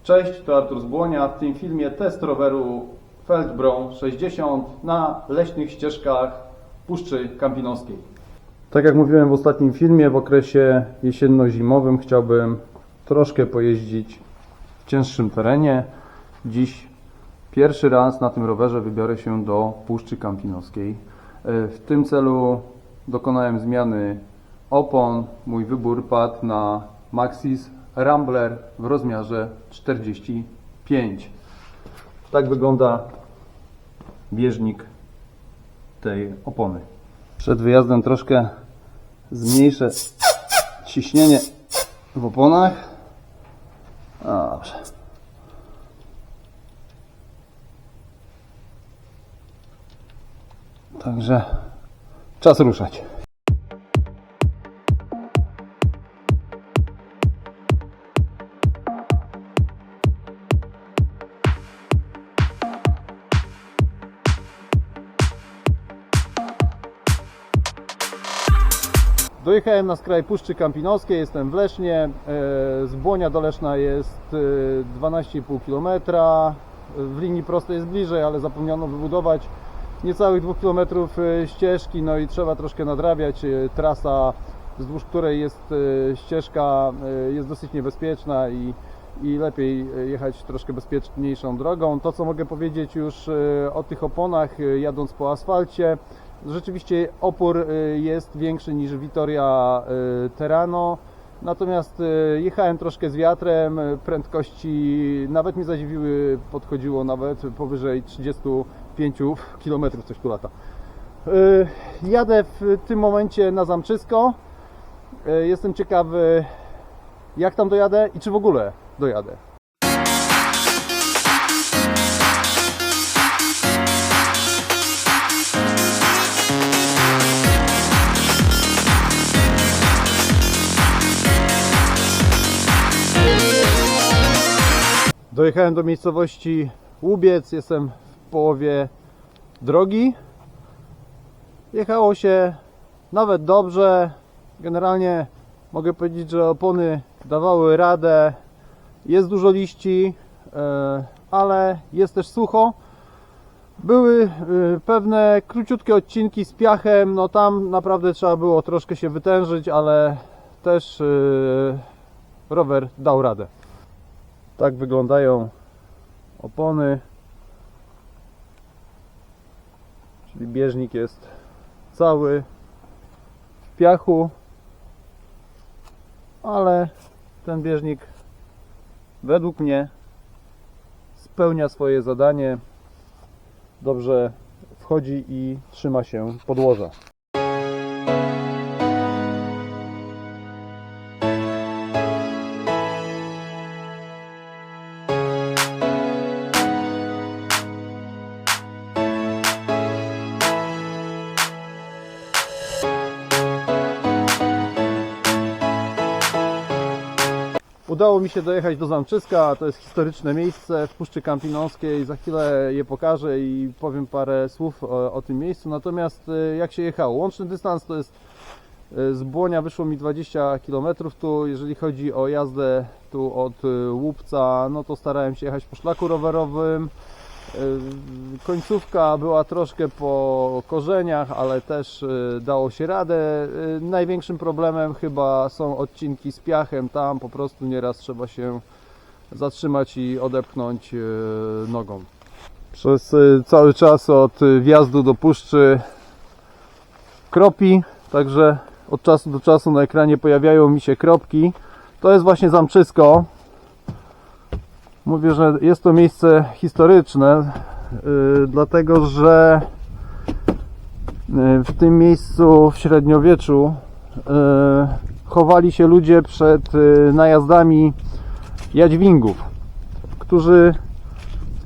Cześć, to Artur z Błonia. W tym filmie test roweru Feldbron 60 na leśnych ścieżkach Puszczy Kampinoskiej. Tak jak mówiłem w ostatnim filmie, w okresie jesienno-zimowym chciałbym troszkę pojeździć w cięższym terenie. Dziś pierwszy raz na tym rowerze wybiorę się do Puszczy Kampinoskiej. W tym celu dokonałem zmiany opon. Mój wybór padł na Maxxis Rambler w rozmiarze 45. Tak wygląda bieżnik tej opony. Przed wyjazdem troszkę zmniejszę ciśnienie w oponach. Dobrze. Także czas ruszać. Dojechałem na skraj Puszczy Kampinoskiej, jestem w Lesznie. Z Błonia do Leszna jest 12,5 km. W linii prostej jest bliżej, ale zapomniano wybudować niecałych 2 km ścieżki, no i trzeba troszkę nadrabiać. Trasa, wzdłuż której jest ścieżka, jest dosyć niebezpieczna i lepiej jechać troszkę bezpieczniejszą drogą. To, co mogę powiedzieć już o tych oponach, jadąc po asfalcie, rzeczywiście opór jest większy niż Vittoria Terrano, natomiast jechałem troszkę z wiatrem, prędkości nawet mnie zadziwiły, podchodziło nawet powyżej 35 km, coś tu lata. Jadę w tym momencie na Zamczysko. Jestem ciekawy, jak tam dojadę i czy w ogóle dojadę. Dojechałem do miejscowości Łubiec, jestem w połowie drogi. Jechało się nawet dobrze. Generalnie mogę powiedzieć, że opony dawały radę. Jest dużo liści, ale jest też sucho. Były pewne króciutkie odcinki z piachem, no tam naprawdę trzeba było troszkę się wytężyć, ale też rower dał radę. Tak wyglądają opony, czyli bieżnik jest cały w piachu, ale ten bieżnik według mnie spełnia swoje zadanie, dobrze wchodzi i trzyma się podłoża. Udało mi się dojechać do Zamczyska, to jest historyczne miejsce w Puszczy Kampinoskiej. Za chwilę je pokażę i powiem parę słów o tym miejscu. Natomiast jak się jechało? Łączny dystans to jest z Błonia wyszło mi 20 km. Tu jeżeli chodzi o jazdę tu od Łupca, no to starałem się jechać po szlaku rowerowym. Końcówka była troszkę po korzeniach, ale też dało się radę. Największym problemem chyba są odcinki z piachem. Tam po prostu nieraz trzeba się zatrzymać i odepchnąć nogą. Przez cały czas od wjazdu do puszczy kropi, także od czasu do czasu na ekranie pojawiają mi się kropki. To jest właśnie Zamczysko. Mówię, że jest to miejsce historyczne, dlatego że w tym miejscu w średniowieczu chowali się ludzie przed najazdami jadźwingów, którzy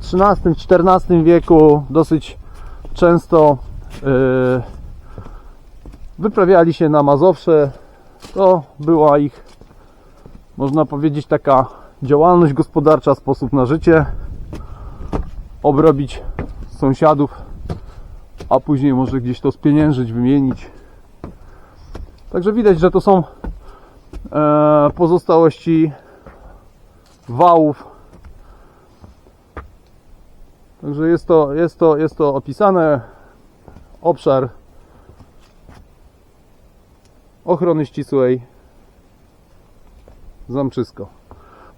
w XIII-XIV wieku dosyć często wyprawiali się na Mazowsze. To była ich, można powiedzieć, taka działalność gospodarcza, sposób na życie, obrobić sąsiadów, a później może gdzieś to spieniężyć, wymienić. Także widać, że to są pozostałości wałów Także jest to opisane. Obszar ochrony ścisłej Zamczysko.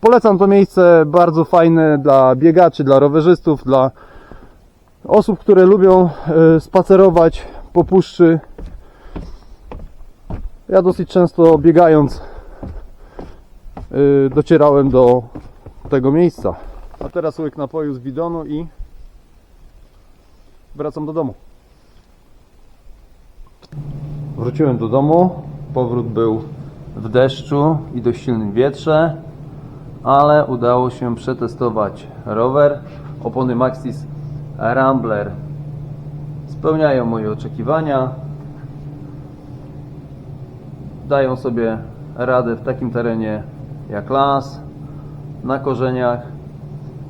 Polecam to miejsce, bardzo fajne dla biegaczy, dla rowerzystów, dla osób, które lubią spacerować po puszczy. Ja dosyć często biegając docierałem do tego miejsca. A teraz łyk napoju z bidonu i wracam do domu. Wróciłem do domu. Powrót był w deszczu i dość silnym wietrze, ale udało się przetestować rower. Opony Maxxis Rambler spełniają moje oczekiwania. Dają sobie radę w takim terenie jak las, na korzeniach.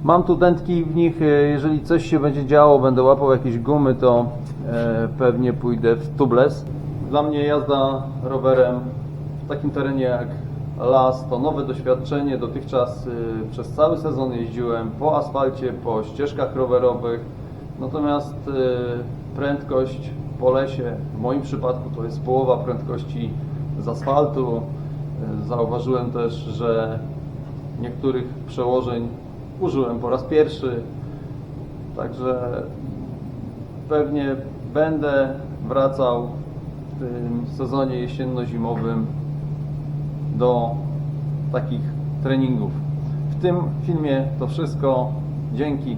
Mam tu dętki w nich, jeżeli coś się będzie działo, będę łapał jakieś gumy, to pewnie pójdę w tubeless. Dla mnie jazda rowerem w takim terenie jak las to nowe doświadczenie. Dotychczas przez cały sezon jeździłem po asfalcie, po ścieżkach rowerowych, natomiast prędkość po lesie, w moim przypadku to jest połowa prędkości z asfaltu. Zauważyłem też, że niektórych przełożeń użyłem po raz pierwszy, także pewnie będę wracał w tym sezonie jesienno-zimowym do takich treningów. W tym filmie to wszystko. Dzięki.